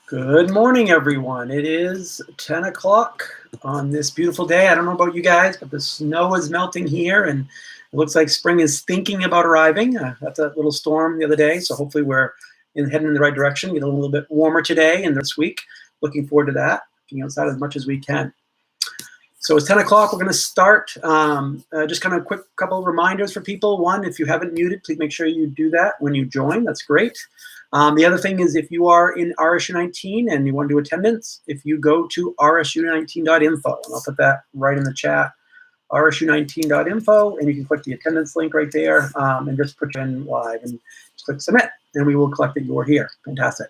Good morning, everyone. It is 10 o'clock on this beautiful day. I don't know about you guys, but the snow is melting here, and it looks like spring is thinking about arriving. Got that little storm the other day, so hopefully we're heading in the right direction. Get a little bit warmer today and this week. Looking forward to that, being outside as much as we can. So it's 10 o'clock. We're going to start. Just kind of a quick couple of reminders for people. One, if you haven't muted, please make sure you do that when you join. That's great. The other thing is, if you are in RSU19 and you want to do attendance, if you go to rsu19.info, and I'll put that right in the chat, rsu19.info, and you can click the attendance link right there and just put it in live and just click submit, and we will collect that you're here. Fantastic.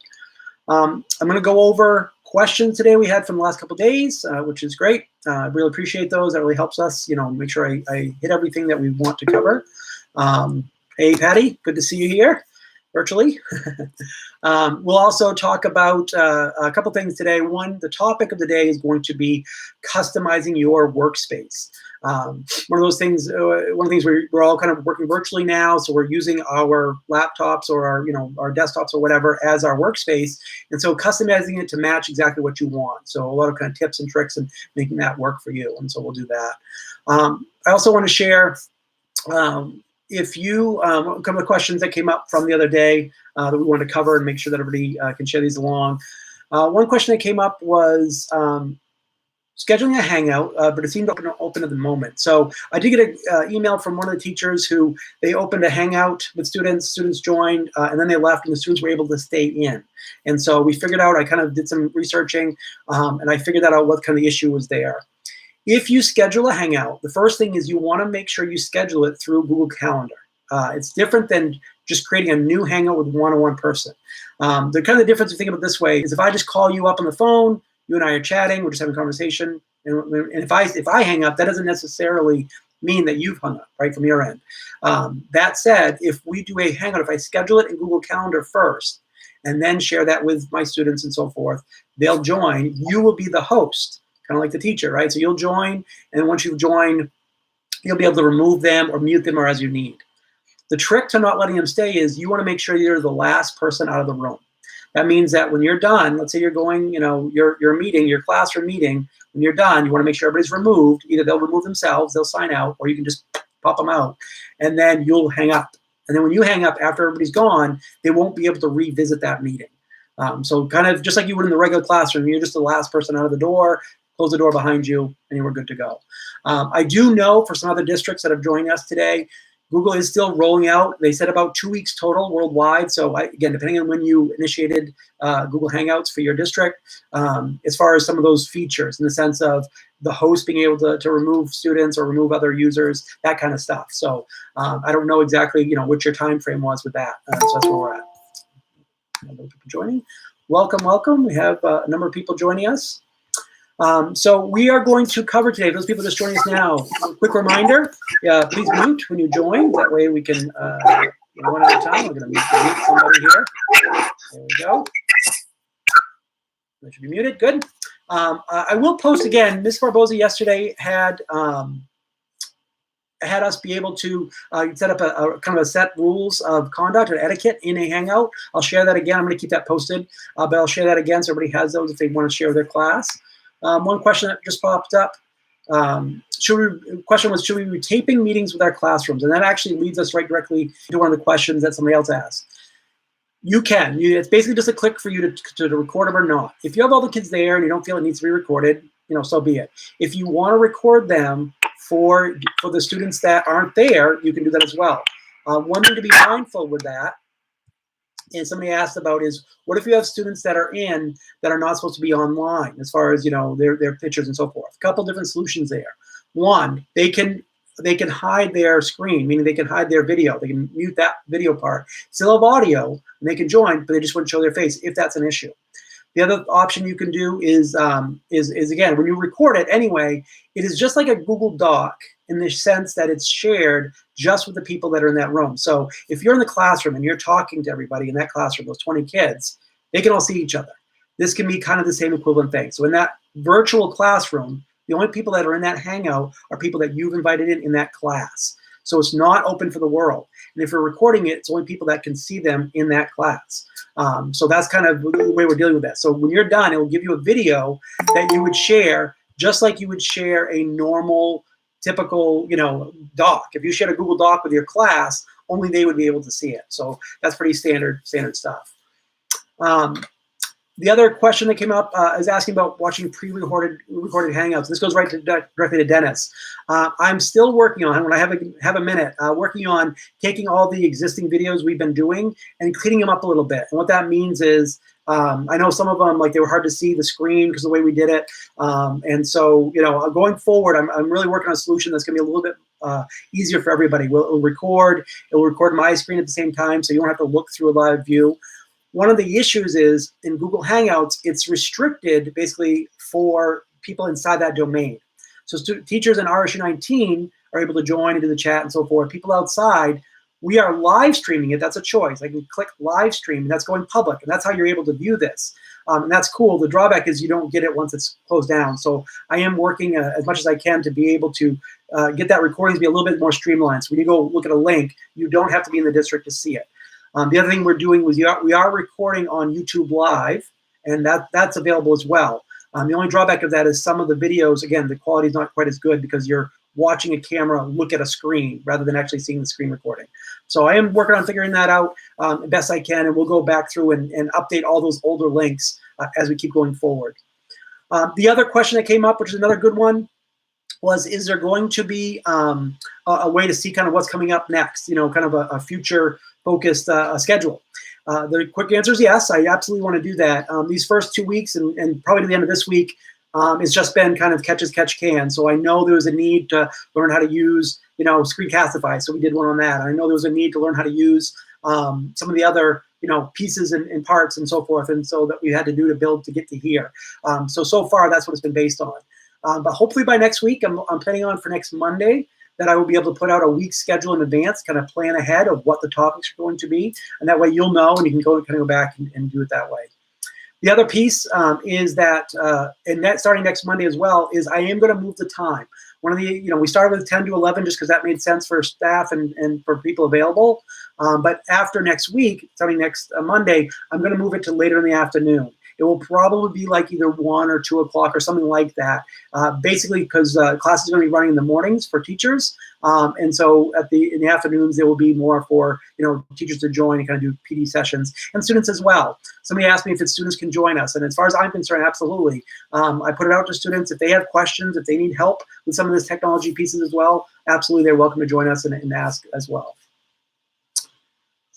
I'm going to go over questions today we had from the last couple of days, which is great. I really appreciate those. That really helps us, make sure I hit everything that we want to cover. Hey, Patty, good to see you here virtually. We'll also talk about a couple things today. One, the topic of the day is going to be customizing your workspace. One of those things, we're all kind of working virtually now, so we're using our laptops or our desktops or whatever as our workspace, and so customizing it to match exactly what you want. So a lot of kind of tips and tricks and making that work for you, and so we'll do that. I also want to share if you, a couple of questions that came up from the other day that we wanted to cover and make sure that everybody can share these along. One question that came up was scheduling a hangout, but it seemed open at the moment. So I did get an email from one of the teachers who they opened a hangout with students. Students joined, and then they left, and the students were able to stay in. And so we figured out, I kind of did some researching, and I figured out what kind of issue was there. If you schedule a hangout, the first thing is you want to make sure you schedule it through Google Calendar. It's different than just creating a new hangout with one-on-one person. The kind of difference, if you think of it this way, is if I just call you up on the phone, you and I are chatting, we're just having a conversation, and if I hang up, that doesn't necessarily mean that you've hung up, right, from your end. That said, if we do a hangout, if I schedule it in Google Calendar first, and then share that with my students and so forth, they'll join. You will be the host, kind of like the teacher, right? So you'll join, and once you've joined, you'll be able to remove them or mute them or as you need. The trick to not letting them stay is you want to make sure you're the last person out of the room. That means that when you're done, let's say you're going, your meeting, your classroom meeting, when you're done, you want to make sure everybody's removed. Either they'll remove themselves, they'll sign out, or you can just pop them out, and then you'll hang up. And then when you hang up after everybody's gone, they won't be able to revisit that meeting. So kind of just like you would in the regular classroom, you're just the last person out of the door, close the door behind you, and you're good to go. I do know for some other districts that have joined us today, Google is still rolling out. They said about 2 weeks total worldwide. So again, depending on when you initiated Google Hangouts for your district, as far as some of those features in the sense of the host being able to remove students or remove other users, that kind of stuff. So I don't know exactly what your time frame was with that. So that's where we're at. People joining. Welcome, welcome. We have a number of people joining us. So we are going to cover today, those people just joining us now, a quick reminder, please mute when you join. That way we can, one at a time. We're going to mute somebody here. There we go. That should be muted. Good. I will post again. Ms. Barbosa yesterday had us be able to set up a kind of a set rules of conduct or etiquette in a Hangout. I'll share that again. I'm going to keep that posted, but I'll share that again so everybody has those if they want to share with their class. One question that just popped up, question was, should we be taping meetings with our classrooms? And that actually leads us right directly to one of the questions that somebody else asked. You can. It's basically just a click for you to record them or not. If you have all the kids there and you don't feel it needs to be recorded, so be it. If you want to record them for the students that aren't there, you can do that as well. One thing to be mindful with that, and somebody asked about, is what if you have students that are not supposed to be online as far as their pictures and so forth. A couple different solutions there. One, they can hide their screen, meaning they can hide their video. They can mute that video part, still have audio, and they can join, but they just wouldn't show their face if that's an issue. The other option you can do is again, when you record it anyway, it is just like a Google Doc in the sense that it's shared just with the people that are in that room. So if you're in the classroom and you're talking to everybody in that classroom, those 20 kids, they can all see each other. this can be kind of the same equivalent thing. So in that virtual classroom, the only people that are in that Hangout are people that you've invited in that class. So it's not open for the world. And if you're recording it, it's only people that can see them in that class. So that's kind of the way we're dealing with that. So when you're done, it will give you a video that you would share, just like you would share a normal, typical, doc. If you shared a Google Doc with your class, only they would be able to see it. So that's pretty standard stuff. The other question that came up is asking about watching pre-recorded Hangouts. This goes directly to Dennis. I'm still working on, when I have a minute, working on taking all the existing videos we've been doing and cleaning them up a little bit. And what that means is, I know some of them, like, they were hard to see the screen because of the way we did it. And so, going forward, I'm really working on a solution that's going to be a little bit easier for everybody. It will record my screen at the same time, so you don't have to look through a live view. One of the issues is in Google Hangouts, it's restricted basically for people inside that domain. So teachers in RSU19 are able to join and do the chat and so forth. People outside, we are live streaming it. That's a choice. I can click live stream, and that's going public, and that's how you're able to view this. And that's cool. The drawback is you don't get it once it's closed down. So I am working as much as I can to be able to get that recording to be a little bit more streamlined. So when you go look at a link, you don't have to be in the district to see it. The other thing we're doing was we are recording on YouTube Live, and that's available as well. The only drawback of that is some of the videos, again, the quality is not quite as good because you're watching a camera look at a screen rather than actually seeing the screen recording. So I am working on figuring that out best I can, and we'll go back through and update all those older links as we keep going forward. The other question that came up, which is another good one, was, is there going to be a way to see kind of what's coming up next, kind of a future focused schedule? The quick answer is yes, I absolutely want to do that. These first 2 weeks and probably to the end of this week, it's just been kind of catch as catch can. So I know there was a need to learn how to use, screencastify. So we did one on that. I know there was a need to learn how to use some of the other, pieces and parts and so forth, and so that we had to do to build to get to here. So far, that's what it's been based on. But hopefully by next week, I'm planning on for next Monday that I will be able to put out a week's schedule in advance, kind of plan ahead of what the topics are going to be, and that way you'll know and you can kind of go back and do it that way. The other piece is that, starting next Monday as well, is I am going to move the time. One of the, we started with 10 to 11 just because that made sense for staff and for people available. But after next week, starting next Monday, I'm going to move it to later in the afternoon. It will probably be like either 1 or 2 o'clock or something like that. Basically, because class is going to be running in the mornings for teachers, and so in the afternoons there will be more for teachers to join and kind of do PD sessions, and students as well. Somebody asked me if students can join us, and as far as I'm concerned, absolutely. I put it out to students if they have questions, if they need help with some of this technology pieces as well. Absolutely, they're welcome to join us and ask as well.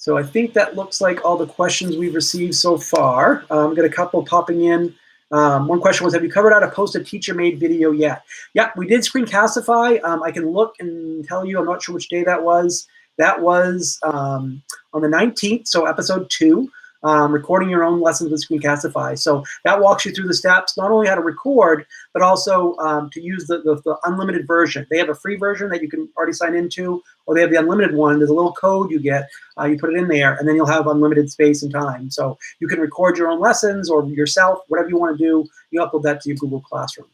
So I think that looks like all the questions we've received so far. I've got a couple popping in. One question was, have you covered how to post a teacher-made video yet? Yeah, we did screencastify. I can look and tell you, I'm not sure which day that was. That was on the 19th, so episode 2, recording your own lessons with Screencastify. So that walks you through the steps, not only how to record, but also to use the unlimited version. They have a free version that you can already sign into, or they have the unlimited one. There's a little code you get, you put it in there, and then you'll have unlimited space and time. So you can record your own lessons or yourself, whatever you want to do, you upload that to your Google Classroom.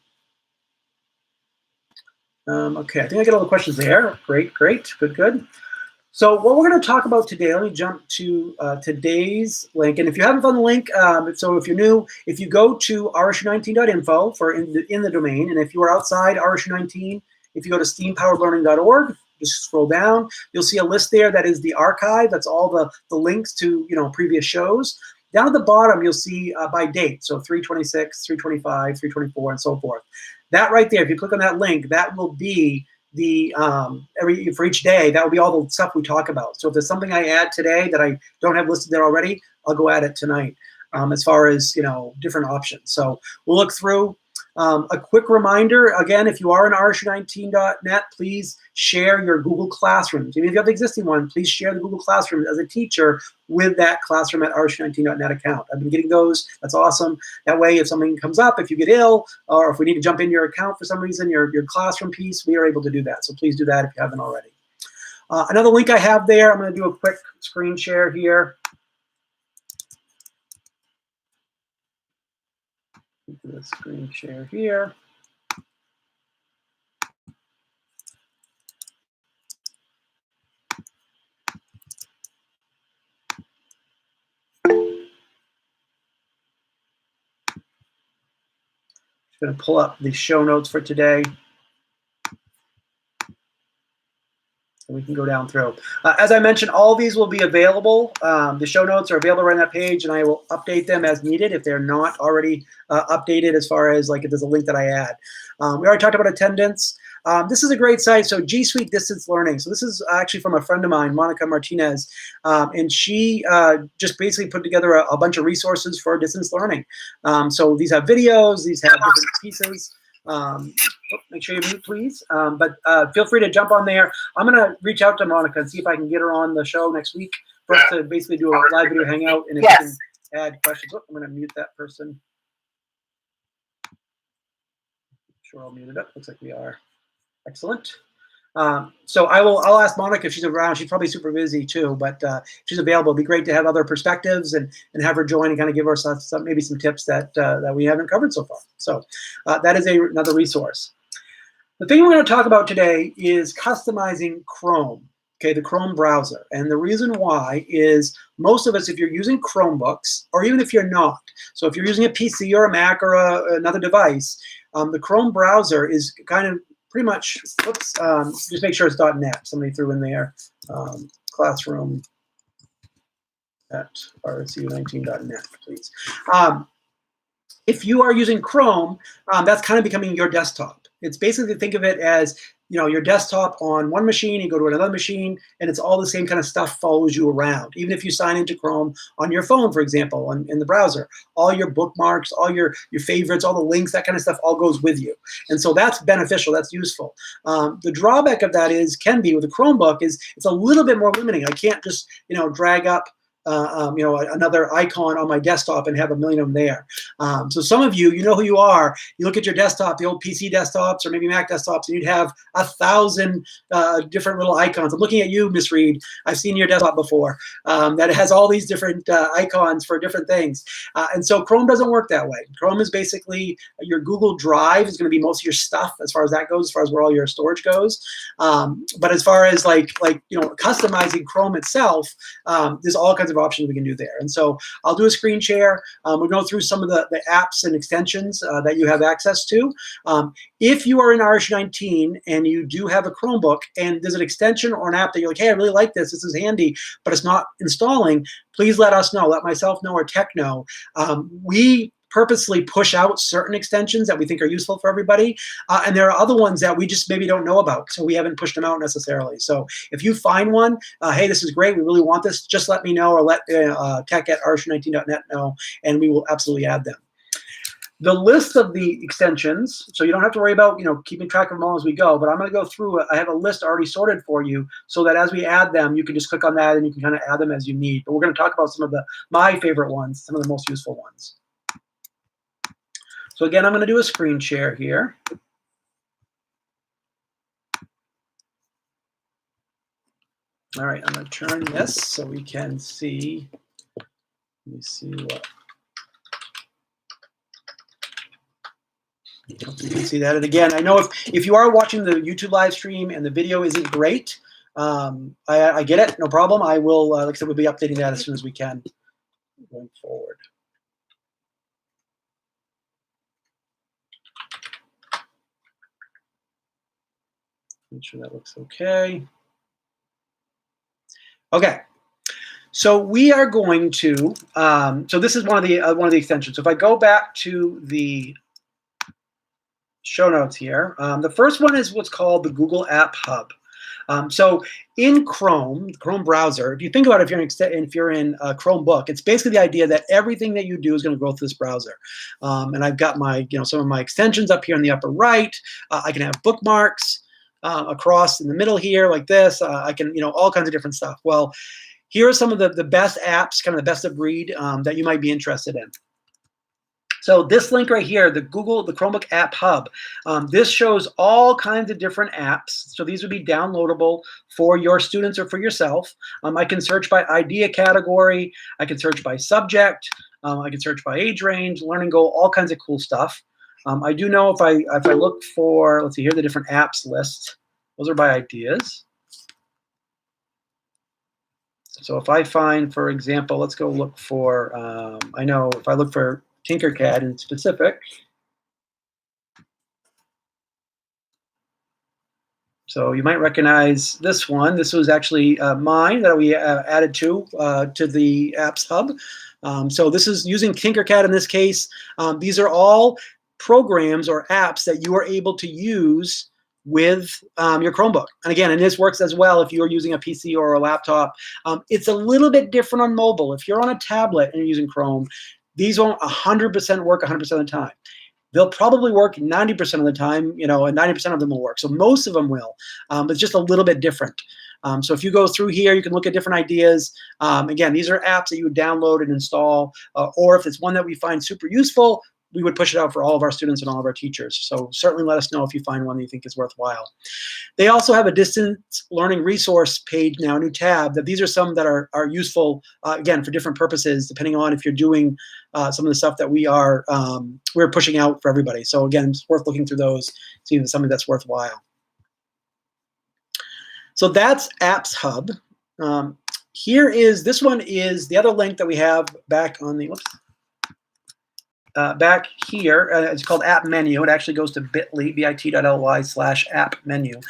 Okay, I think I get all the questions there. Great, good. So what we're going to talk about today, let me jump to today's link. And if you haven't found the link, so if you're new, if you go to rsu19.info for in the domain, and if you are outside RSU19, if you go to steampoweredlearning.org, just scroll down, you'll see a list there that is the archive. That's all the links to previous shows. Down at the bottom, you'll see by date, so 326, 325, 324, and so forth. That right there, if you click on that link, that will be for each day, that will be all the stuff we talk about. So if there's something I add today that I don't have listed there already, I'll go add it tonight, as far as different options. So we'll look through. A quick reminder, again, if you are in rsu19.net, please share your Google Classrooms. Even if you have the existing one, please share the Google Classroom as a teacher with that Classroom at rsu19.net account. I've been getting those. That's awesome. That way, if something comes up, if you get ill, or if we need to jump in your account for some reason, your Classroom piece, we are able to do that. So please do that if you haven't already. Another link I have there, I'm going to do a quick screen share here. do the screen share here. Just going to pull up the show notes for today. And we can go down through. As I mentioned, all these will be available. The show notes are available right on that page, and I will update them as needed if they're not already updated, as far as like if there's a link that I add. We already talked about attendance. This is a great site. So G Suite Distance Learning. So this is actually from a friend of mine, Monica Martinez, and she just basically put together a bunch of resources for distance learning. So these have videos, these have different pieces. Make sure you mute, please. But feel free to jump on there. I'm going to reach out to Monica and see if I can get her on the show next week for us to basically do a live video hangout. And if you can add questions. Oh, I'm going to mute that person. Sure, I'll mute it up. Looks like we are. Excellent. So I'll ask Monica if she's around. She's probably super busy too, but if she's available, it'd be great to have other perspectives and have her join and kind of give us maybe some tips that we haven't covered so far. So that is another resource. The thing we're going to talk about today is customizing Chrome, okay, the Chrome browser. And the reason why is most of us, if you're using Chromebooks, or even if you're not, so if you're using a PC or a Mac or another device, the Chrome browser is kind of pretty much, whoops, just make sure it's .net. Somebody threw in there, classroom at rsu19.net, please. If you are using Chrome, that's kind of becoming your desktop. It's basically, think of it as, you know, your desktop on one machine, you go to another machine, and it's all the same kind of stuff follows you around. Even if you sign into Chrome on your phone, for example, in the browser, all your bookmarks, all your favorites, all the links, that kind of stuff all goes with you. And so that's beneficial, that's useful. The drawback of that can be with a Chromebook is it's a little bit more limiting. I can't just, you know, drag up another icon on my desktop and have a million of them there. So some of you, you know who you are. You look at your desktop, the old PC desktops or maybe Mac desktops, and you'd have 1,000 different little icons. I'm looking at you, Miss Reed. I've seen your desktop before that has all these different icons for different things. And so Chrome doesn't work that way. Chrome is basically your Google Drive is going to be most of your stuff as far as that goes, as far as where all your storage goes. But as far as like you know, customizing Chrome itself, there's all kinds of options we can do there. And so I'll do a screen share. We'll go through some of the apps and extensions that you have access to. If you are in RSU19 and you do have a Chromebook and there's an extension or an app that you're like, hey, I really like this, this is handy, but it's not installing, please let us know. Let myself know or tech know. We purposely push out certain extensions that we think are useful for everybody. And there are other ones that we just maybe don't know about, so we haven't pushed them out necessarily. So if you find one, hey, this is great, we really want this, just let me know or let tech@rsu19.net know, and we will absolutely add them. The list of the extensions, so you don't have to worry about, you know, keeping track of them all as we go, but I'm going to go through it. I have a list already sorted for you so that as we add them, you can just click on that and you can kind of add them as you need. But we're going to talk about some of my favorite ones, some of the most useful ones. So again, I'm going to do a screen share here. All right, I'm going to turn this so we can see. Let me see what. You can see that. And again, I know if you are watching the YouTube live stream and the video isn't great, I get it, no problem. I will, like I said, we'll be updating that as soon as we can going forward. Make sure that looks okay. Okay, so we are going to. So this is one of the extensions. So if I go back to the show notes here, the first one is what's called the Google App Hub. So in Chrome browser, if you think about it, if you're in a Chromebook, it's basically the idea that everything that you do is going to go through this browser. And I've got my, some of my extensions up here in the upper right. I can have bookmarks across in the middle here like this. I can, all kinds of different stuff. Well, here are some of the best apps, kind of the best of breed that you might be interested in. So this link right here, the Chromebook App Hub, this shows all kinds of different apps. So these would be downloadable for your students or for yourself. I can search by idea category. I can search by subject. I can search by age range, learning goal, all kinds of cool stuff. I do know if I look for, let's see, here are the different apps list. Those are by ideas. So if I find, for example, let's go look for, I know if I look for Tinkercad in specific, so you might recognize this one. This was actually mine that we added to the Apps Hub. So this is using Tinkercad in this case. These are all programs or apps that you are able to use with your Chromebook. And again, and this works as well if you're using a PC or a laptop. It's a little bit different on mobile. If you're on a tablet and you're using Chrome, these won't 100% work 100% of the time. They'll probably work 90% of the time, and 90% of them will work. So most of them will, but it's just a little bit different. So if you go through here, you can look at different ideas. Again, these are apps that you would download and install, or if it's one that we find super useful, we would push it out for all of our students and all of our teachers. So certainly let us know if you find one that you think is worthwhile. They also have a distance learning resource page now, a new tab, that these are some that are useful, again, for different purposes, depending on if you're doing some of the stuff that we're pushing out for everybody. So again, it's worth looking through those, see if it's something that's worthwhile. So that's Apps Hub. This one is the other link that we have back on the, back here, it's called App Menu. It actually goes to bit.ly/app menu.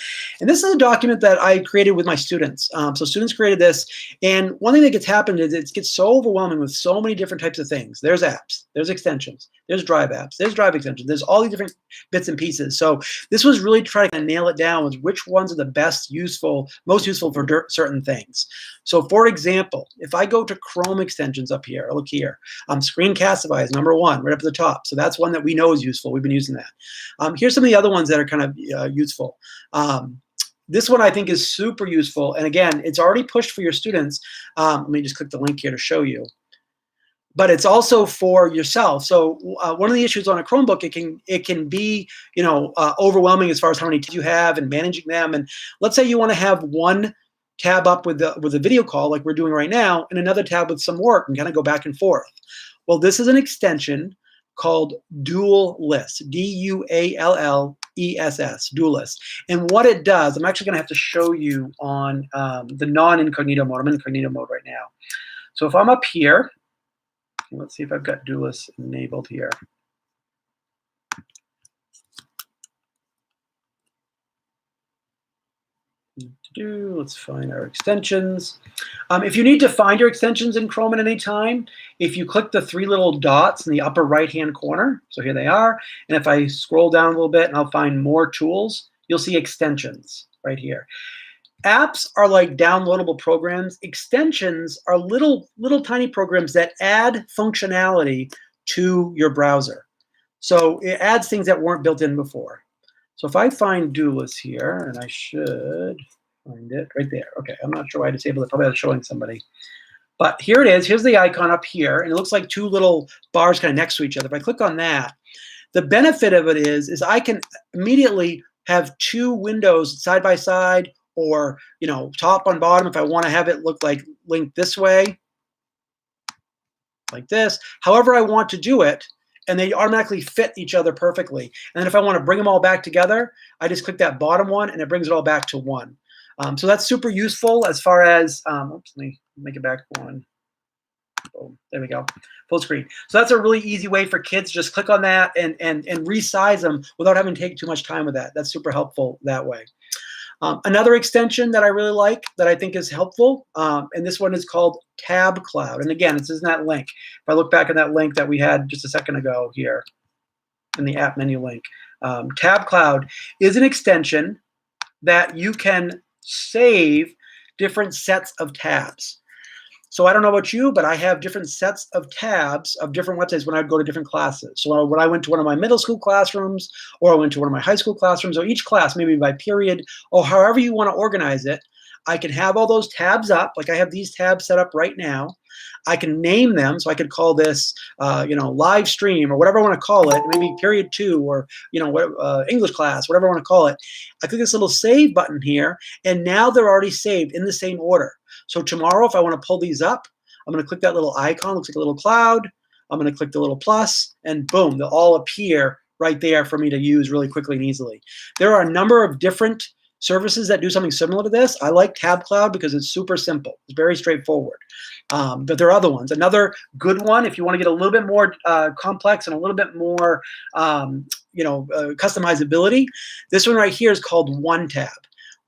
And this is a document that I created with my students. So students created this. And one thing that gets happened is it gets so overwhelming with so many different types of things. There's apps, there's extensions, there's drive apps, there's drive extensions, there's all these different bits and pieces. So this was really trying to nail it down with which ones are the most useful for certain things. So for example, if I go to Chrome extensions up here, look here, Screencastify is number one, right up at the top. So that's one that we know is useful. We've been using that. Here's some of the other ones that are kind of useful. This one I think is super useful. And again, it's already pushed for your students. Let me just click the link here to show you. But it's also for yourself. So one of the issues on a Chromebook, it can be overwhelming as far as how many tabs you have and managing them. And let's say you want to have one tab up with a video call like we're doing right now, and another tab with some work, and kind of go back and forth. Well, this is an extension called Dual List, DUALLESS, Dual List. And what it does, I'm actually going to have to show you on the non-incognito mode. I'm in incognito mode right now. So if I'm up here, let's see if I've got Dual List enabled here. Let's find our extensions. If you need to find your extensions in Chrome at any time, if you click the three little dots in the upper right-hand corner, so here they are, and if I scroll down a little bit and I'll find more tools, you'll see extensions right here. Apps are like downloadable programs. Extensions are little tiny programs that add functionality to your browser. So it adds things that weren't built in before. So if I find Dual List here, and I should find it right there. Okay, I'm not sure why I disabled it. Probably I was showing somebody. But here it is. Here's the icon up here, and it looks like two little bars kind of next to each other. If I click on that, the benefit of it is I can immediately have two windows side by side, or top on bottom if I want to have it look like linked this way, like this. However I want to do it, and they automatically fit each other perfectly. And then if I want to bring them all back together, I just click that bottom one, and it brings it all back to one. So that's super useful as far as, oops, let me make it back one. Oh, there we go, full screen. So that's a really easy way for kids. Just click on that and resize them without having to take too much time with that. That's super helpful that way. Another extension that I really like that I think is helpful, and this one is called Tab Cloud. And again, this is that link. If I look back at that link that we had just a second ago here in the app menu link, Tab Cloud is an extension that you can save different sets of tabs. So I don't know about you, but I have different sets of tabs of different websites when I go to different classes. So when I went to one of my middle school classrooms, or I went to one of my high school classrooms, or each class, maybe by period, or however you want to organize it, I can have all those tabs up. Like I have these tabs set up right now. I can name them. So I could call this, live stream, or whatever I want to call it, maybe period 2, or, English class, whatever I want to call it. I click this little save button here, and now they're already saved in the same order. So tomorrow, if I want to pull these up, I'm going to click that little icon, looks like a little cloud. I'm going to click the little plus, and boom, they'll all appear right there for me to use really quickly and easily. There are a number of different services that do something similar to this. I like Tab Cloud because it's super simple. It's very straightforward. But there are other ones. Another good one, if you want to get a little bit more complex and a little bit more customizability, this one right here is called OneTab.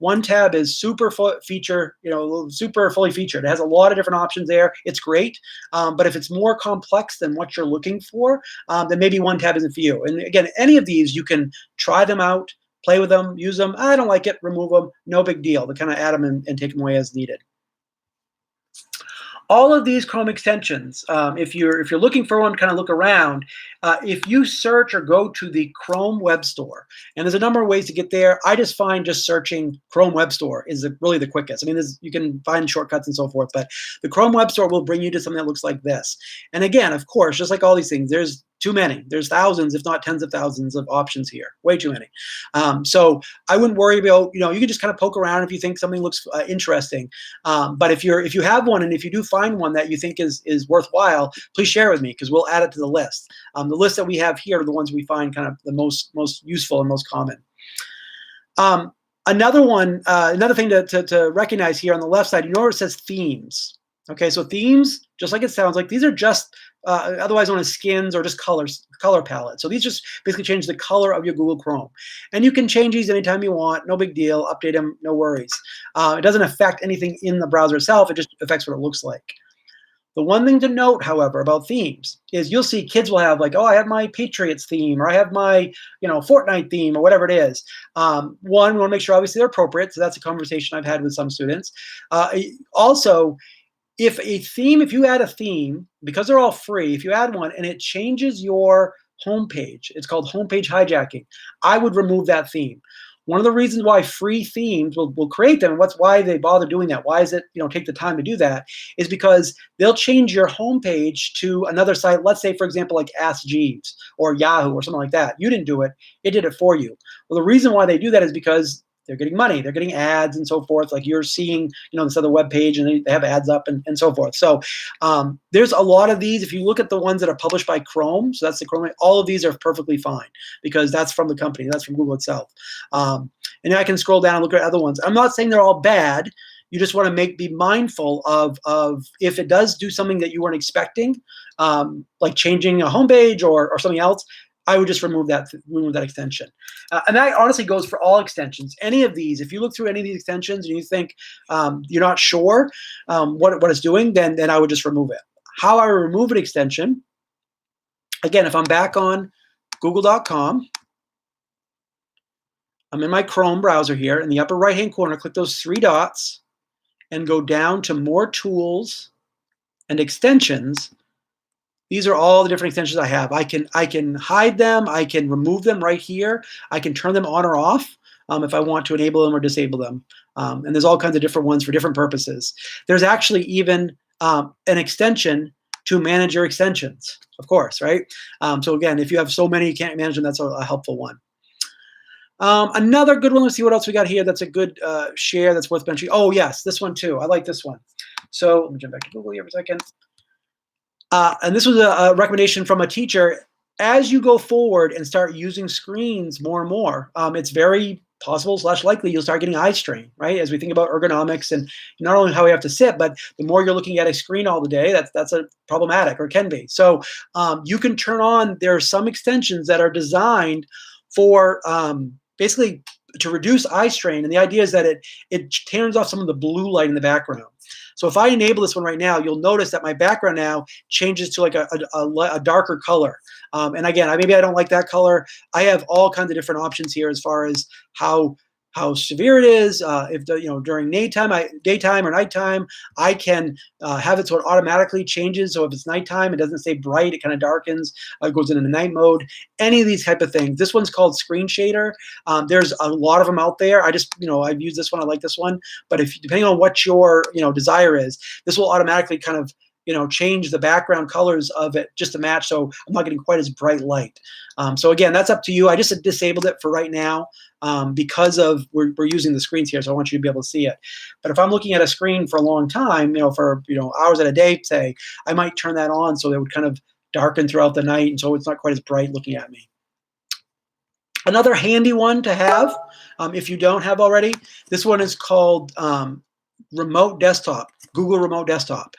OneTab is super fully featured. It has a lot of different options there. It's great, but if it's more complex than what you're looking for, then maybe OneTab isn't for you. And again, any of these, you can try them out, play with them, use them. I don't like it, remove them, no big deal. To kind of add them and take them away as needed. All of these Chrome extensions, if you're looking for one, kind of look around. If you search or go to the Chrome Web Store, and there's a number of ways to get there. I just find just searching Chrome Web Store is really the quickest. I mean, you can find shortcuts and so forth, but the Chrome Web Store will bring you to something that looks like this. And again, of course, just like all these things, there's too many. There's thousands, if not tens of thousands of options here. Way too many. So I wouldn't worry about, you can just kind of poke around if you think something looks interesting. But if you have one, and if you do find one that you think is worthwhile, please share with me, because we'll add it to the list. The list that we have here are the ones we find kind of the most useful and most common. Another thing to recognize here on the left side, you know where it says themes. Okay, so themes, just like it sounds like, these are just otherwise known as skins or just color palette. So these just basically change the color of your Google Chrome. And you can change these anytime you want, no big deal, update them, no worries. It doesn't affect anything in the browser itself, it just affects what it looks like. The one thing to note, however, about themes is you'll see kids will have like, oh, I have my Patriots theme, or I have my, Fortnite theme, or whatever it is. One, we want to make sure obviously they're appropriate. So that's a conversation I've had with some students. Also, if you add a theme, because they're all free, if you add one and it changes your homepage, it's called homepage hijacking, I would remove that theme. One of the reasons why free themes will create them, and why they bother doing that, why is it, take the time to do that, is because they'll change your homepage to another site. Let's say, for example, like Ask Jeeves or Yahoo or something like that. You didn't do it, it did it for you. Well, the reason why they do that is because they're getting money, they're getting ads and so forth. Like you're seeing, this other web page, and they have ads up and so forth. So there's a lot of these. If you look at the ones that are published by Chrome, so that's the Chrome, all of these are perfectly fine because that's from the company, that's from Google itself. And then I can scroll down and look at other ones. I'm not saying they're all bad. You just want to be mindful of if it does do something that you weren't expecting, like changing a homepage or something else, I would just remove that extension. And that honestly goes for all extensions. Any of these, if you look through any of these extensions and you think you're not sure what it's doing, then I would just remove it. How I remove an extension, again, if I'm back on google.com, I'm in my Chrome browser here. In the upper right-hand corner, click those three dots and go down to More Tools and Extensions. These are all the different extensions I have. I can hide them. I can remove them right here. I can turn them on or off if I want to enable them or disable them. And there's all kinds of different ones for different purposes. There's actually even an extension to manage your extensions, of course, right? So again, if you have so many you can't manage them, that's a helpful one. Another good one, let's see what else we got here that's a good share that's worth mentioning. Oh yes, this one too. I like this one. So let me jump back to Google here for a second. And this was a recommendation from a teacher. As you go forward and start using screens more and more, it's very possible / likely you'll start getting eye strain, right? As we think about ergonomics and not only how we have to sit, but the more you're looking at a screen all the day, that's a problematic, or can be. So you can turn on, there are some extensions that are designed for basically to reduce eye strain. And the idea is that it turns off some of the blue light in the background. So if I enable this one right now, you'll notice that my background now changes to like a darker color. And again, maybe I don't like that color. I have all kinds of different options here as far as how severe it is. If during daytime or nighttime, I can have it so it automatically changes. So if it's nighttime, it doesn't stay bright, it kind of darkens, it goes into night mode. Any of these type of things. This one's called Screen Shader. There's a lot of them out there. I've used this one. I like this one. But depending on what your desire is, this will automatically kind of change the background colors of it just to match, so I'm not getting quite as bright light. So again, that's up to you. I just disabled it for right now because of we're using the screens here, so I want you to be able to see it. But if I'm looking at a screen for a long time, for hours at a day, say, I might turn that on so it would kind of darken throughout the night, and so it's not quite as bright looking at me. Another handy one to have, if you don't have already, this one is called Remote Desktop, Google Remote Desktop.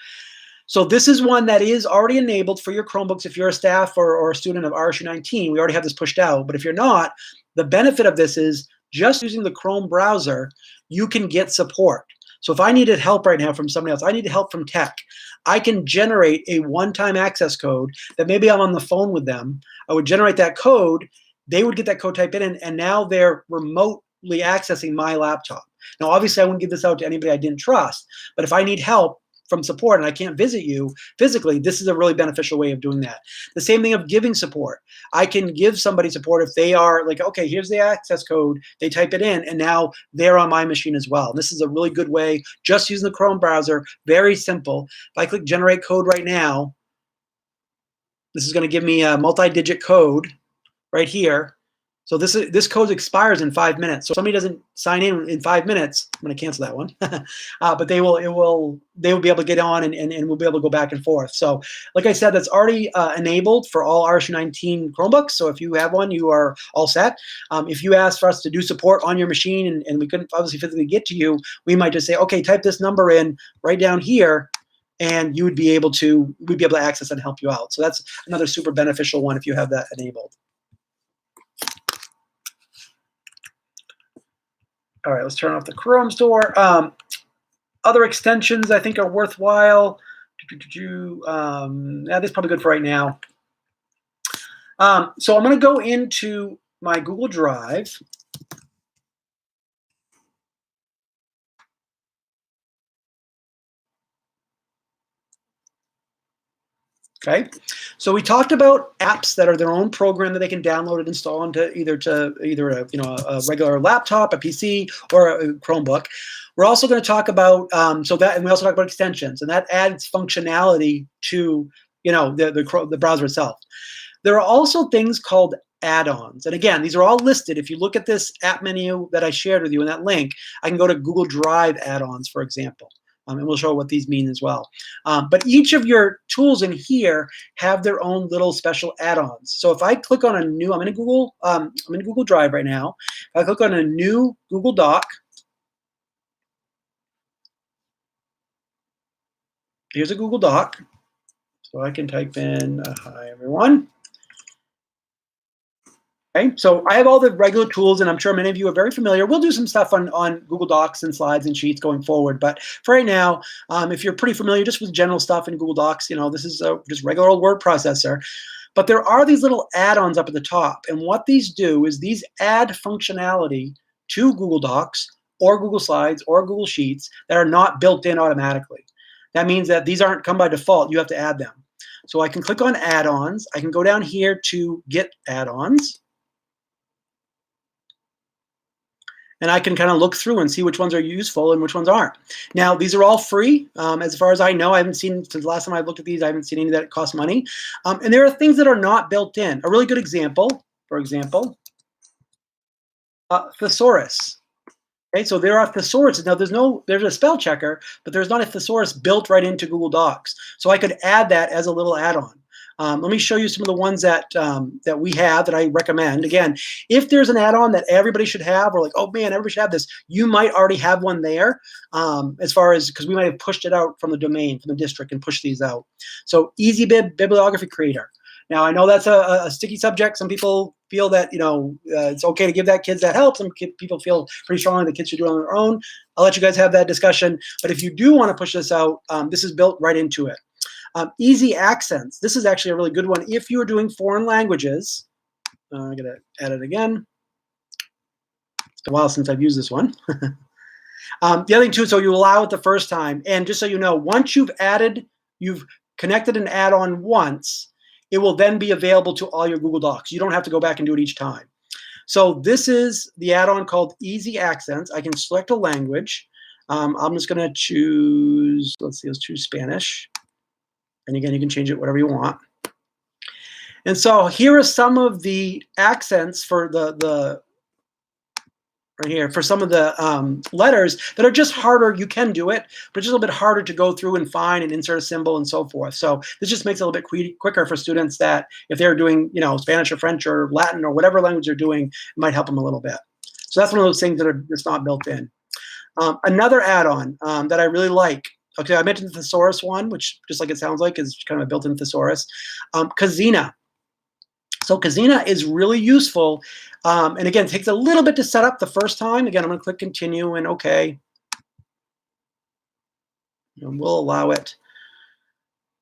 So this is one that is already enabled for your Chromebooks if you're a staff or a student of RSU19. We already have this pushed out. But if you're not, the benefit of this is just using the Chrome browser, you can get support. So if I needed help right now from somebody else, I needed help from tech, I can generate a one-time access code that maybe I'm on the phone with them. I would generate that code. They would get that code typed in, and now they're remotely accessing my laptop. Now, obviously, I wouldn't give this out to anybody I didn't trust. But if I need help from support and I can't visit you physically, this is a really beneficial way of doing that. The same thing of giving support. I can give somebody support if they are like, okay, here's the access code, they type it in, and now they're on my machine as well. This is a really good way, just using the Chrome browser, very simple. If I click generate code right now, this is gonna give me a multi-digit code right here. So this code expires in 5 minutes. So if somebody doesn't sign in 5 minutes, I'm going to cancel that one. But they will be able to get on and we'll be able to go back and forth. So like I said, that's already enabled for all RSU19 Chromebooks. So if you have one, you are all set. If you ask for us to do support on your machine and we couldn't obviously physically get to you, we might just say, okay, type this number in right down here, and we'd be able to access and help you out. So that's another super beneficial one if you have that enabled. All right, let's turn off the Chrome store. Other extensions I think are worthwhile. Yeah, this is probably good for right now. So I'm going to go into my Google Drive. Okay, so we talked about apps that are their own program that they can download and install into either a regular laptop, a PC, or a Chromebook. We're also going to talk about and we also talk about extensions, and that adds functionality to the browser itself. There are also things called add-ons, and again, these are all listed. If you look at this app menu that I shared with you in that link, I can go to Google Drive add-ons, for example. And we'll show what these mean as well. But each of your tools in here have their own little special add-ons. So if I click on a new, I'm in Google Drive right now. If I click on a new Google Doc, here's a Google Doc. So I can type in, hi everyone. Okay, so I have all the regular tools, and I'm sure many of you are very familiar. We'll do some stuff on Google Docs and slides and sheets going forward. But for right now, if you're pretty familiar just with general stuff in Google Docs, this is just regular old word processor. But there are these little add-ons up at the top. And what these do is these add functionality to Google Docs or Google Slides or Google Sheets that are not built in automatically. That means that these aren't come by default. You have to add them. So I can click on add-ons. I can go down here to get add-ons. And I can kind of look through and see which ones are useful and which ones aren't. Now, these are all free. As far as I know, I haven't seen, since the last time I looked at these, I haven't seen any that cost money. And there are things that are not built in. A really good example, for example, thesaurus. Okay, so there are thesauruses. Now, there's a spell checker, but there's not a thesaurus built right into Google Docs. So I could add that as a little add-on. Let me show you some of the ones that we have that I recommend. Again, if there's an add-on that everybody should have, or like, oh man, everybody should have this, you might already have one there, as far as, because we might have pushed it out from the domain, from the district, and pushed these out. So EasyBib Bibliography Creator. Now, I know that's a sticky subject. Some people feel that it's okay to give that kids that help. Some people feel pretty strongly that kids should do it on their own. I'll let you guys have that discussion. But if you do want to push this out, this is built right into it. Easy accents. This is actually a really good one. If you're doing foreign languages, I'm going to add it again. It's been a while since I've used this one. The other thing too, so you allow it the first time. And just so you know, once you've connected an add-on once, it will then be available to all your Google Docs. You don't have to go back and do it each time. So this is the add-on called Easy Accents. I can select a language. I'm just going to choose, let's choose Spanish. And again, you can change it whatever you want. And so here are some of the accents for the right here for some of the letters that are just harder. You can do it, but it's just a little bit harder to go through and find and insert a symbol and so forth. So this just makes it a little bit quicker for students that if they're doing, you know, Spanish or French or Latin or whatever language they're doing, it might help them a little bit. So that's one of those things that are just not built in. Another add-on that I really like. Okay, I mentioned the thesaurus one, which just like it sounds like is kind of a built-in thesaurus. Kazina. So Kazina is really useful. And again, it takes a little bit to set up the first time. Again, I'm going to click continue and OK. And we'll allow it.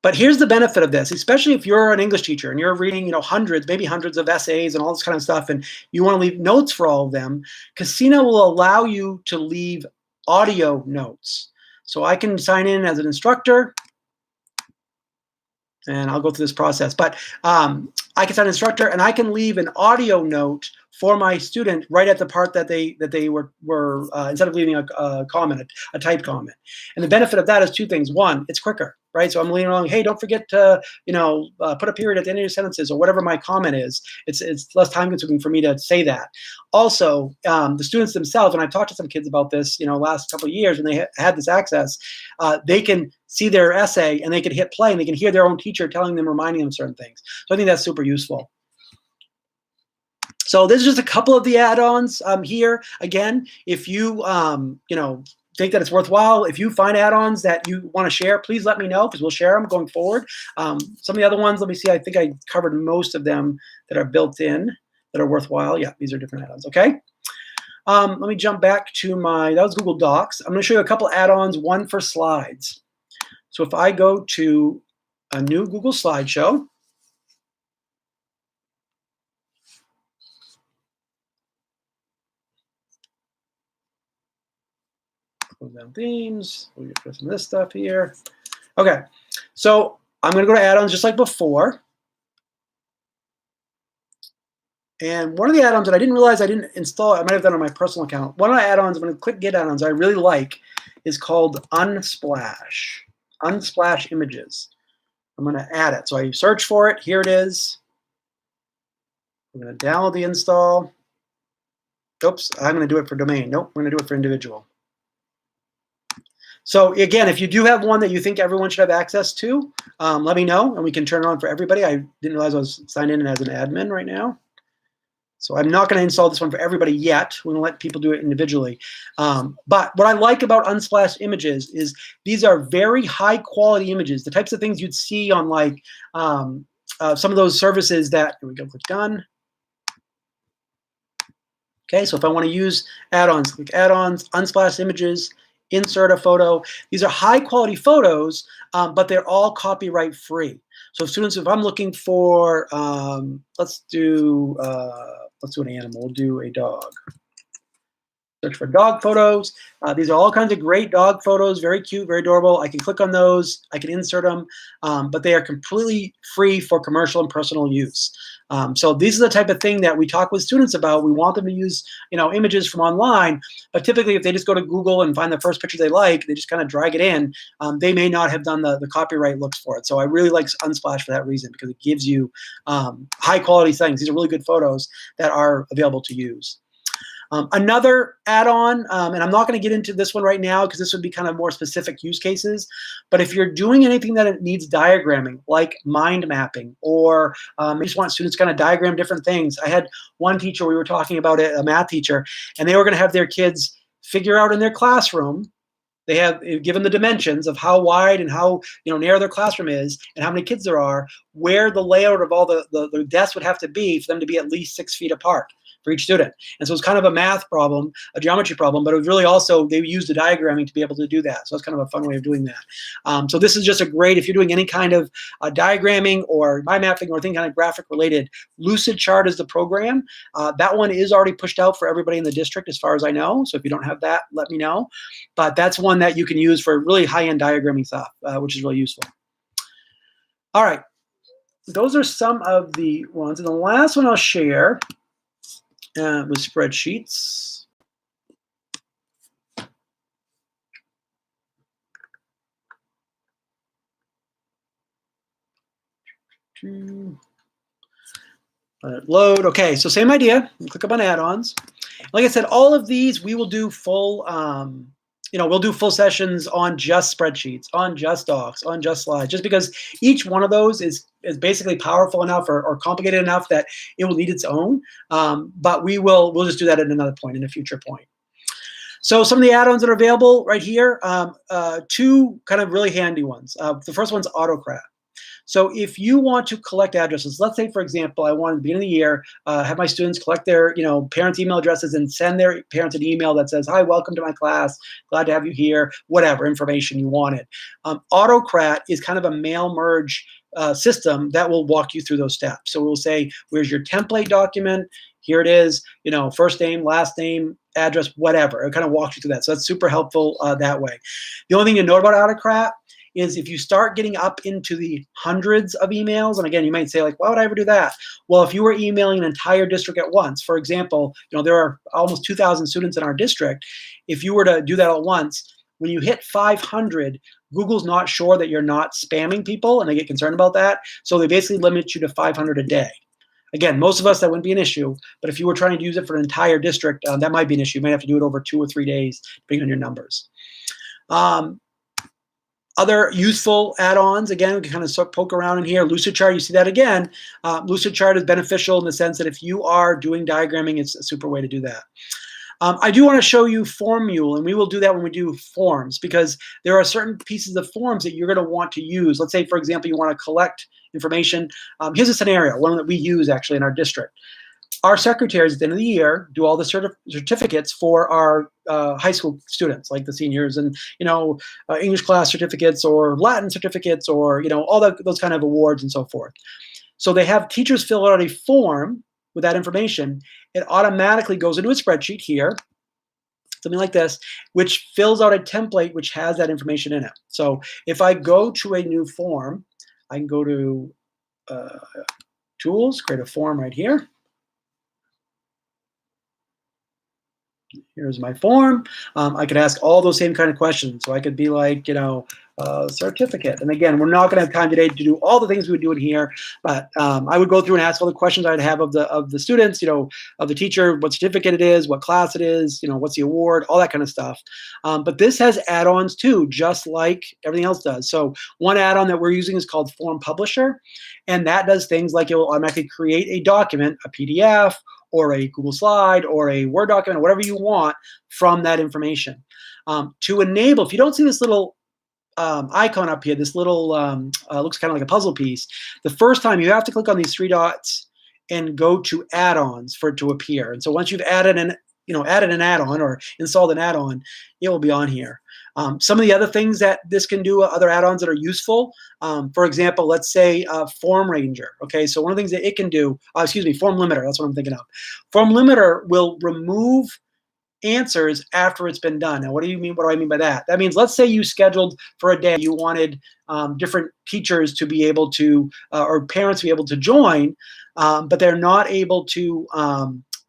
But here's the benefit of this, especially if you're an English teacher and you're reading, you know, hundreds, maybe hundreds of essays and all this kind of stuff, and you want to leave notes for all of them. Kazina will allow you to leave audio notes. So I can sign in as an instructor. And I'll go through this process. But I can sign an instructor, and I can leave an audio note for my student right at the part that they were instead of leaving a comment, a typed comment. And the benefit of that is two things. One, it's quicker, right? So I'm leaving along, hey, don't forget to put a period at the end of your sentences or whatever my comment is. It's less time consuming for me to say that. Also, the students themselves, and I've talked to some kids about this, you know, last couple of years when they had this access, they can see their essay and they can hit play and they can hear their own teacher telling them, reminding them certain things. So I think that's super useful. So this is just a couple of the add-ons here. Again, if you think that it's worthwhile, if you find add-ons that you want to share, please let me know because we'll share them going forward. Some of the other ones, let me see. I think I covered most of them that are built in that are worthwhile. Yeah, these are different add-ons. Okay. Let me jump back to that was Google Docs. I'm going to show you a couple add-ons, one for slides. So if I go to a new Google slideshow, close down themes, we'll get some of this stuff here. Okay, so I'm going to go to add-ons just like before. And one of the add-ons that I didn't realize I didn't install, I might have done on my personal account. One of the add-ons, I'm going to click Get Add-ons, I really like is called Unsplash. Unsplash Images. I'm going to add it. So I search for it. Here it is. I'm going to download the install. Oops, I'm going to do it for domain. Nope, I'm going to do it for individual. So again, if you do have one that you think everyone should have access to, let me know and we can turn it on for everybody. I didn't realize I was signed in as an admin right now. So I'm not going to install this one for everybody yet. We're going to let people do it individually. But what I like about Unsplash Images is these are very high quality images, the types of things you'd see on like some of those services that, here we go, click done. Okay, so if I want to use add-ons, click add-ons, Unsplash Images, insert a photo. These are high quality photos, but they're all copyright free. So students, if I'm looking for, let's do an animal, we'll do a dog. Search for dog photos. These are all kinds of great dog photos, very cute, very adorable. I can click on those, I can insert them, but they are completely free for commercial and personal use. So these are the type of thing that we talk with students about. We want them to use, images from online, but typically if they just go to Google and find the first picture they like, they just kind of drag it in. They may not have done the copyright looks for it. So I really like Unsplash for that reason because it gives you high quality things. These are really good photos that are available to use. Another add-on, and I'm not going to get into this one right now because this would be kind of more specific use cases, but if you're doing anything that it needs diagramming, like mind mapping, or you just want students to kind of diagram different things. I had one teacher, we were talking about it, a math teacher, and they were going to have their kids figure out in their classroom. They have given the dimensions of how wide and how narrow their classroom is and how many kids there are, where the layout of all the desks would have to be for them to be at least 6 feet apart for each student. And so it's kind of a math problem, a geometry problem, but it was really also, they used the diagramming to be able to do that. So it's kind of a fun way of doing that. So this is just a great, if you're doing any kind of diagramming or mind mapping or anything kind of graphic related, Lucidchart is the program. That one is already pushed out for everybody in the district as far as I know. So if you don't have that, let me know. But that's one that you can use for really high-end diagramming stuff, which is really useful. All right, those are some of the ones. And the last one I'll share with spreadsheets. Let it load. Okay, so same idea. Click up on add-ons. Like I said, all of these we will do full, we'll do full sessions on just spreadsheets, on just docs, on just slides, just because each one of those is basically powerful enough or complicated enough that it will need its own. But we'll just do that at another point, in a future point. So some of the add-ons that are available right here, two kind of really handy ones. The first one's Autocrat. So if you want to collect addresses, let's say, for example, I want at the beginning of the year, have my students collect their parents' email addresses and send their parents an email that says, hi, welcome to my class, glad to have you here, whatever information you wanted. Autocrat is kind of a mail merge system that will walk you through those steps. So we'll say, where's your template document? Here it is, first name, last name, address, whatever. It kind of walks you through that. So that's super helpful that way. The only thing to note about Autocrat is if you start getting up into the hundreds of emails, and again, you might say, like, why would I ever do that? Well, if you were emailing an entire district at once, for example, there are almost 2,000 students in our district. If you were to do that at once, when you hit 500, Google's not sure that you're not spamming people, and they get concerned about that. So they basically limit you to 500 a day. Again, most of us, that wouldn't be an issue, but if you were trying to use it for an entire district, that might be an issue. You might have to do it over 2 or 3 days, depending on your numbers. Other useful add-ons, again, we can kind of poke around in here. Lucidchart, you see that again. Lucidchart is beneficial in the sense that if you are doing diagramming, it's a super way to do that. I do want to show you Formule, and we will do that when we do forms, because there are certain pieces of forms that you're going to want to use. Let's say, for example, you want to collect information. Here's a scenario, one that we use actually in our district. Our secretaries at the end of the year do all the certificates for our high school students, like the seniors, and English class certificates or Latin certificates, or all those kind of awards and so forth. So they have teachers fill out a form with that information. It automatically goes into a spreadsheet here, something like this, which fills out a template which has that information in it. So if I go to a new form, I can go to Tools, create a form right here. Here's my form. I could ask all those same kind of questions. So I could be like, certificate. And again, we're not going to have time today to do all the things we would do in here, but I would go through and ask all the questions I'd have of the students, of the teacher, what certificate it is, what class it is, what's the award, all that kind of stuff. But this has add-ons too, just like everything else does. So one add-on that we're using is called Form Publisher, and that does things like it will automatically create a document, a PDF, or a Google slide, or a Word document, or whatever you want from that information. To enable, if you don't see this little icon up here, this little looks kind of like a puzzle piece. The first time you have to click on these 3 dots and go to add-ons for it to appear. And so once you've added an add-on or installed an add-on, it will be on here. Some of the other things that this can do, other add-ons that are useful, for example, let's say Form Ranger. Okay, so one of the things that it can do, Form Limiter, that's what I'm thinking of. Form Limiter will remove answers after it's been done. Now, what do you mean? What do I mean by that? That means, let's say you scheduled for a day, you wanted different teachers to be able to, or parents to be able to join, but they're not able to.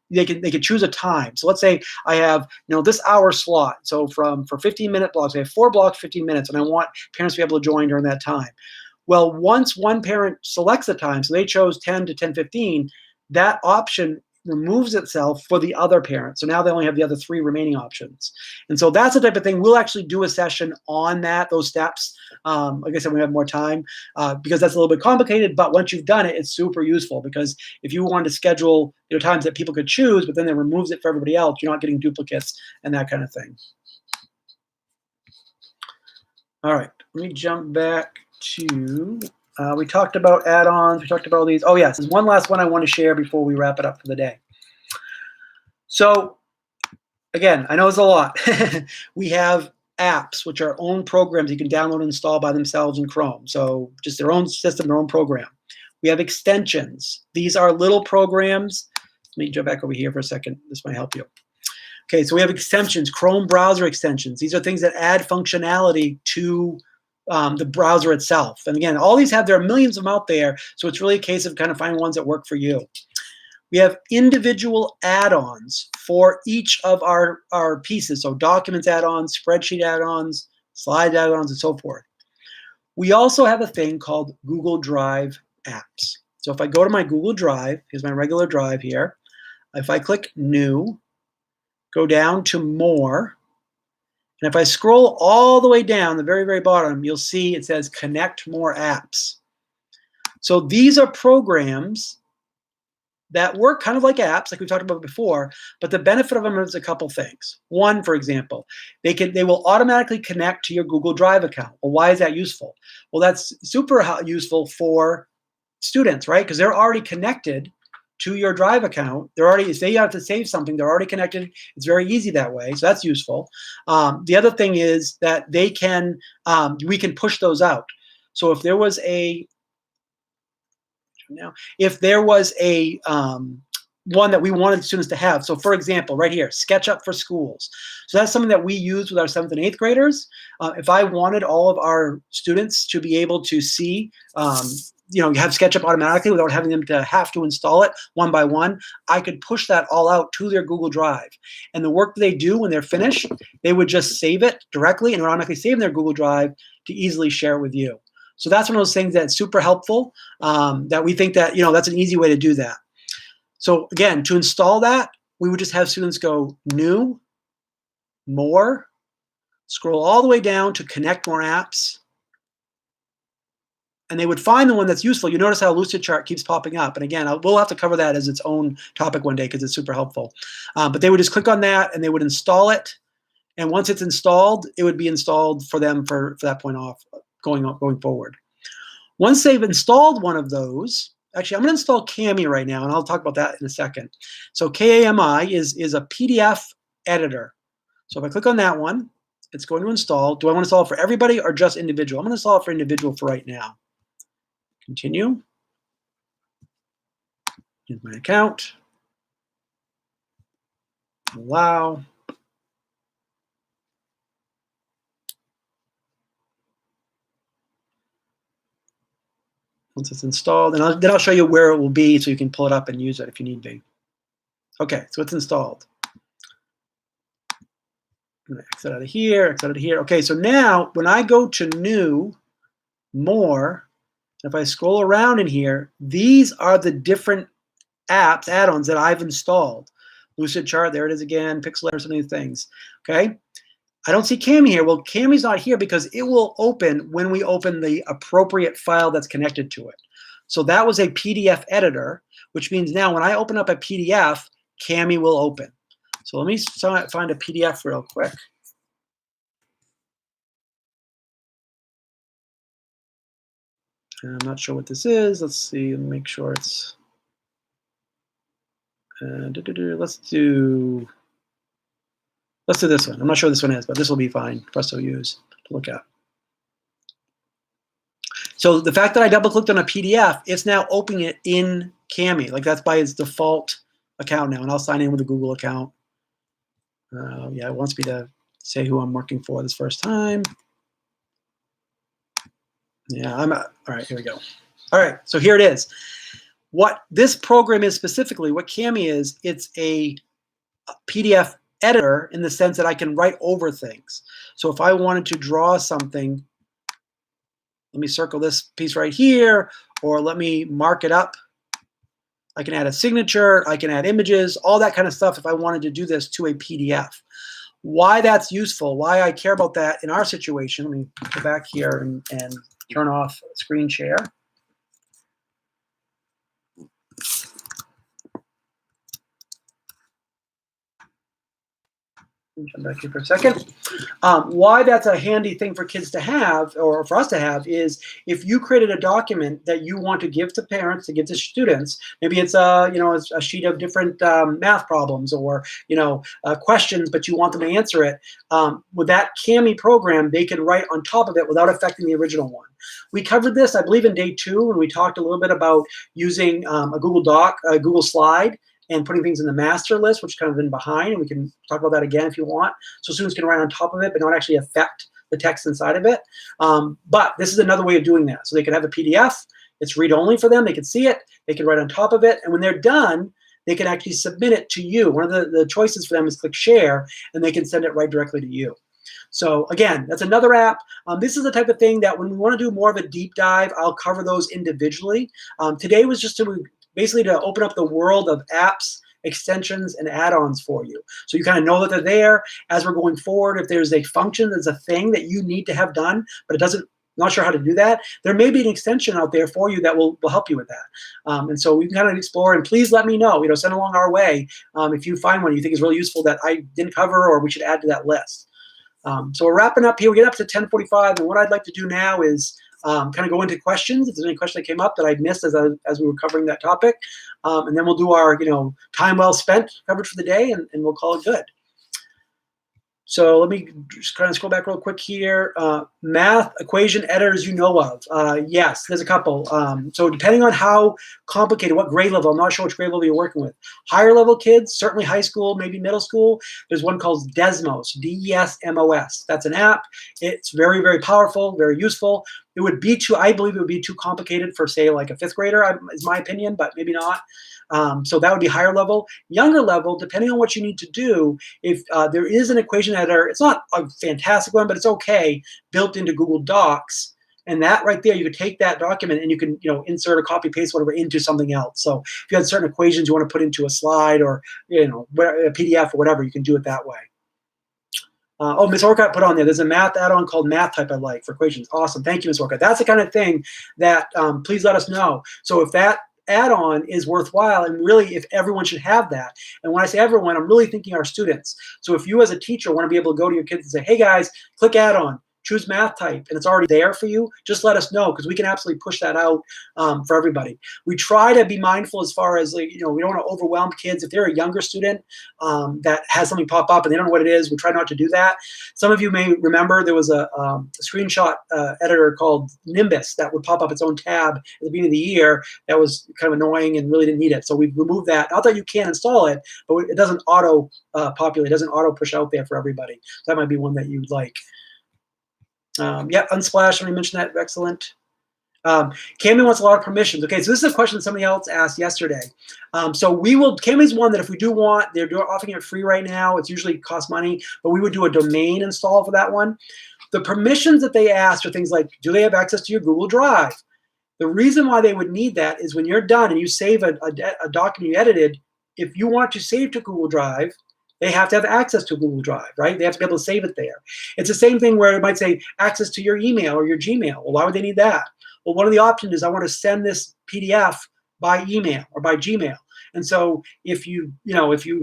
They can choose a time. So let's say I have this hour slot. So for 15-minute blocks, I have 4 blocks, 15 minutes, and I want parents to be able to join during that time. Well, once one parent selects the time, so they chose 10 to 10:15, that option removes itself for the other parent. So now they only have the other 3 remaining options. And so that's the type of thing. We'll actually do a session on those steps. Like I said, we have more time because that's a little bit complicated, but once you've done it, it's super useful, because if you wanted to schedule times that people could choose, but then it removes it for everybody else, you're not getting duplicates and that kind of thing. All right, let me jump back to, we talked about add-ons, we talked about all these. Oh yes, there's one last one I want to share before we wrap it up for the day. So again, I know it's a lot. We have apps, which are own programs you can download and install by themselves in Chrome. So just their own system, their own program. We have extensions. These are little programs. Let me jump back over here for a second. This might help you. Okay, so we have extensions, Chrome browser extensions. These are things that add functionality to the browser itself. And again, all these there are millions of them out there, so it's really a case of kind of finding ones that work for you. We have individual add-ons for each of our pieces, so documents add-ons, spreadsheet add-ons, slide add-ons, and so forth. We also have a thing called Google Drive apps. So if I go to my Google Drive, here's my regular drive here. If I click New, go down to more. And if I scroll all the way down, the very, very bottom, you'll see it says connect more apps. So these are programs that work kind of like apps, like we talked about before, but the benefit of them is a couple things. One, for example, they will automatically connect to your Google Drive account. Well, why is that useful? Well, that's super useful for students, right? Because they're already connected to your Drive account. They're already, if they have to save something, they're already connected. It's very easy that way, so that's useful. The other thing is that they can, we can push those out. So if there was a one that we wanted students to have. So for example, right here, SketchUp for schools. So that's something that we use with our 7th and 8th graders. If I wanted all of our students to be able to see, you have SketchUp automatically without having them to have to install it one by one, I could push that all out to their Google Drive. And the work they do when they're finished, they would just save it directly and automatically save in their Google Drive to easily share with you. So that's one of those things that's super helpful, that we think that, that's an easy way to do that. So again, to install that, we would just have students go new, more, scroll all the way down to connect more apps, and they would find the one that's useful. You notice how Lucidchart keeps popping up. And again, we'll have to cover that as its own topic one day because it's super helpful. But they would just click on that and they would install it. And once it's installed, it would be installed for them for that point off, going forward. Once they've installed one of those, actually, I'm going to install Kami right now, and I'll talk about that in a second. So Kami is a PDF editor. So if I click on that one, it's going to install. Do I want to install it for everybody or just individual? I'm going to install it for individual for right now. Continue. Here's my account. Allow. Once it's installed, and then I'll show you where it will be so you can pull it up and use it if you need be. Okay, so it's installed. I'm going to exit out of here, exit out of here. Okay, so now when I go to new, more, if I scroll around in here, these are the different apps, add-ons that I've installed. Lucidchart, there it is again, Pixel, some of these things. Okay, I don't see Kami here. Well, Kami's not here because it will open when we open the appropriate file that's connected to it. So that was a PDF editor, which means now when I open up a PDF, Kami will open. So let me find a PDF real quick. I'm not sure what this is. Let's see, make sure it's, let's do this one. I'm not sure what this one is, but this will be fine for us to use, to look at. So the fact that I double clicked on a PDF, it's now opening it in Kami. Like that's by its default account now, and I'll sign in with a Google account. Yeah, it wants me to say who I'm working for this first time. Yeah, all right, here we go. All right, so here it is. What this program is specifically, what Kami is, it's a PDF editor in the sense that I can write over things. So if I wanted to draw something, let me circle this piece right here, or let me mark it up. I can add a signature, I can add images, all that kind of stuff if I wanted to do this to a PDF. Why that's useful, why I care about that in our situation, let me go back here and turn off screen share. Jump back here for a second. Why that's a handy thing for kids to have, or for us to have, is if you created a document that you want to give to parents, to give to students, maybe it's a sheet of different math problems or questions, but you want them to answer it. With that Kami program, they can write on top of it without affecting the original one. We covered this, I believe, in day 2 when we talked a little bit about using a Google Doc, a Google Slide, and putting things in the master list, which is kind of in behind, and we can talk about that again if you want. So students can write on top of it, but not actually affect the text inside of it. But this is another way of doing that. So they can have a PDF, it's read-only for them, they can see it, they can write on top of it, and when they're done, they can actually submit it to you. One of the choices for them is click share, and they can send it right directly to you. So again, that's another app. This is the type of thing that when we want to do more of a deep dive, I'll cover those individually. Today was just basically to open up the world of apps extensions and add-ons for you. So you kind of know that they're there as we're going forward. If there's a function, there's a thing that you need to have done, but it doesn't, not sure how to do that, there may be an extension out there for you that will help you with that. And so we can kind of explore, and please let me know, send along our way if you find one you think is really useful that I didn't cover or we should add to that list. So we're wrapping up here. We get up to 10:45, and what I'd like to do now is kind of go into questions. If there's any question that came up that I missed as we were covering that topic, and then we'll do our time well spent coverage for the day, and we'll call it good. So let me just kind of scroll back real quick here. Math equation editors you know of. Yes, there's a couple. So depending on how complicated, what grade level, I'm not sure which grade level you're working with. Higher level kids, certainly high school, maybe middle school, there's one called Desmos, D-E-S-M-O-S. That's an app. It's very, very powerful, very useful. It would be I believe it would be too complicated for, say, like a 5th grader, is my opinion, but maybe not. So that would be higher level. Younger level, depending on what you need to do, if there is an equation editor, it's not a fantastic one, but it's okay, built into Google Docs. And that right there, you could take that document and you can insert or copy paste whatever into something else. So if you had certain equations you want to put into a slide or a PDF or whatever, you can do it that way. Oh, Ms. Orcutt put on there's a math add-on called Math Type I like for equations. Awesome. Thank you, Ms. Orcutt. That's the kind of thing that please let us know. So if that add-on is worthwhile, and really if everyone should have that. And when I say everyone, I'm really thinking our students. So if you as a teacher want to be able to go to your kids and say, hey guys, click add-on, choose math type, and it's already there for you, just let us know, because we can absolutely push that out for everybody. We try to be mindful as far as, we don't want to overwhelm kids. If they're a younger student that has something pop up and they don't know what it is, we try not to do that. Some of you may remember there was a screenshot editor called Nimbus that would pop up its own tab at the beginning of the year that was kind of annoying and really didn't need it. So we've removed that. Not that you can't install it, but it doesn't auto populate, it doesn't auto push out there for everybody. So that might be one that you'd like. Yeah, Unsplash, somebody mentioned that. Excellent. Cami wants a lot of permissions. Okay, so this is a question somebody else asked yesterday. So we will, Cami's one that if we do want, they're offering it free right now. It's usually costs money, but we would do a domain install for that one. The permissions that they asked are things like, do they have access to your Google Drive? The reason why they would need that is when you're done and you save a document you edited, if you want to save to Google Drive, they have to have access to Google Drive, right? They have to be able to save it there. It's the same thing where it might say access to your email or your Gmail. Well, why would they need that? Well, one of the options is I want to send this PDF by email or by Gmail. And so if you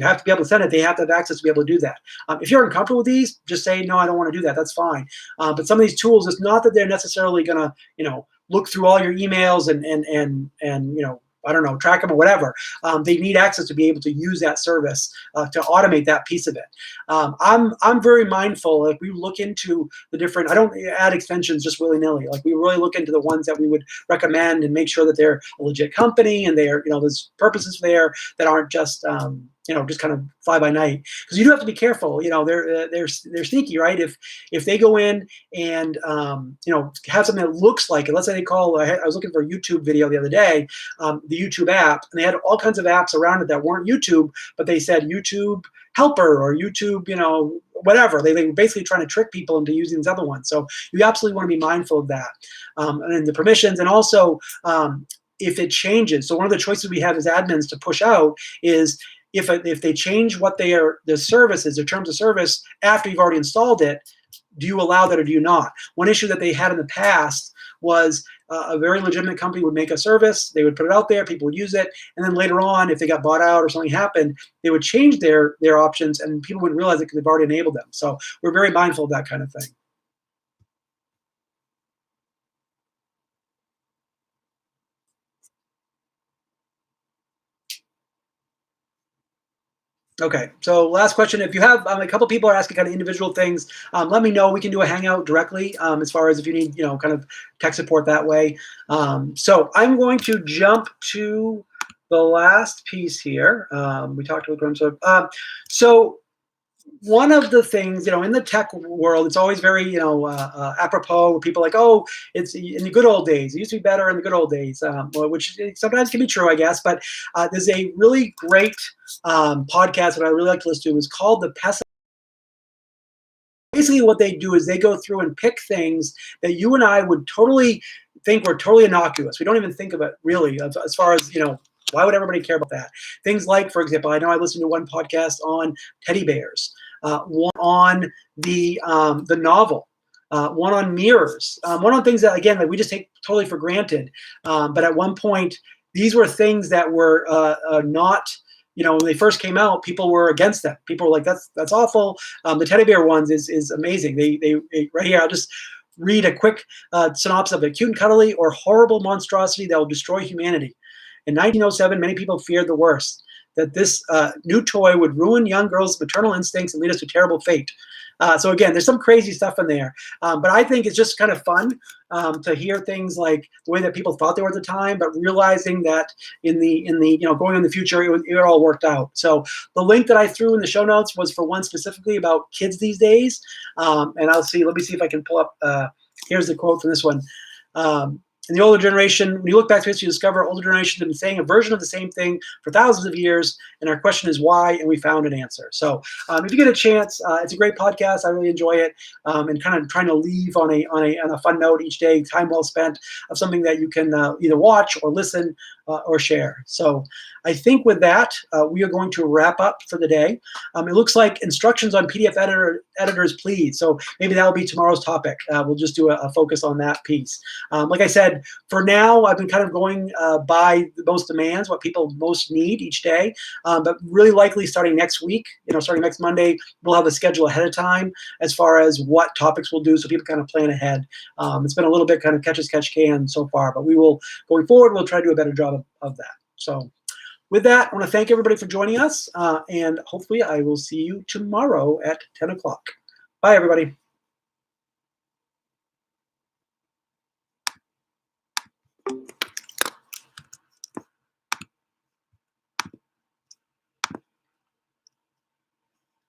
have to be able to send it, they have to have access to be able to do that. If you're uncomfortable with these, just say, no, I don't want to do that. That's fine. But some of these tools, it's not that they're necessarily going to, look through all your emails and I don't know, track them or whatever. They need access to be able to use that service to automate that piece of it. I'm very mindful. Like we look into the different, I don't add extensions just willy-nilly. Like we really look into the ones that we would recommend and make sure that they're a legit company and they're, there's purposes there that aren't just, just kind of fly by night. Because you do have to be careful. They're sneaky, right? If they go in and have something that looks like it. Let's say they call. I was looking for a YouTube video the other day, the YouTube app, and they had all kinds of apps around it that weren't YouTube, but they said YouTube Helper or YouTube, whatever. They were basically trying to trick people into using these other ones. So you absolutely want to be mindful of that, and the permissions, and also if it changes. So one of the choices we have as admins to push out is if they change what the service is, their terms of service, after you've already installed it, do you allow that or do you not? One issue that they had in the past was a very legitimate company would make a service, they would put it out there, people would use it, and then later on, if they got bought out or something happened, they would change their options and people wouldn't realize it because they've already enabled them. So we're very mindful of that kind of thing. Okay, so last question. If you have a couple people are asking kind of individual things, let me know. We can do a Hangout directly as far as if you need, kind of tech support that way. So I'm going to jump to the last piece here. We talked about so one of the things, in the tech world, it's always very, apropos, where people are like, oh, it's in the good old days. It used to be better in the good old days, which sometimes can be true, I guess. But there's a really great podcast that I really like to listen to. It's called The Pessimist. Basically, what they do is they go through and pick things that you and I would totally think were totally innocuous. We don't even think of it really, as far as, Why would everybody care about that? Things like, for example, I know I listened to one podcast on teddy bears, one on the novel, one on mirrors, one on things that, again, like we just take totally for granted. But at one point, these were things that were not, when they first came out, people were against them. People were like, that's awful. The teddy bear ones is amazing. They right here, I'll just read a quick synopsis of it. Cute and cuddly or horrible monstrosity that will destroy humanity. In 1907, many people feared the worst, that this new toy would ruin young girls' maternal instincts and lead us to terrible fate. So again, there's some crazy stuff in there, but I think it's just kind of fun to hear things like the way that people thought they were at the time, but realizing that in the going in the future, it all worked out. So the link that I threw in the show notes was for one specifically about kids these days, and let me see if I can pull up. Here's the quote from this one. In the older generation, when you look back to history, you discover older generations have been saying a version of the same thing for thousands of years, and our question is why, and we found an answer. So if you get a chance, it's a great podcast. I really enjoy it, and kind of trying to leave on a fun note each day, time well spent of something that you can either watch or listen or share. So I think with that, we are going to wrap up for the day. It looks like instructions on PDF editors, please. So maybe that will be tomorrow's topic. We'll just do a focus on that piece. Like I said, for now, I've been kind of going by the most demands, what people most need each day. But really likely starting next week, starting next Monday, we'll have a schedule ahead of time as far as what topics we'll do, so people kind of plan ahead. It's been a little bit kind of catch as catch can so far, but we will, going forward, we'll try to do a better job of that. So with that, I want to thank everybody for joining us, and hopefully I will see you tomorrow at 10 o'clock. Bye, everybody.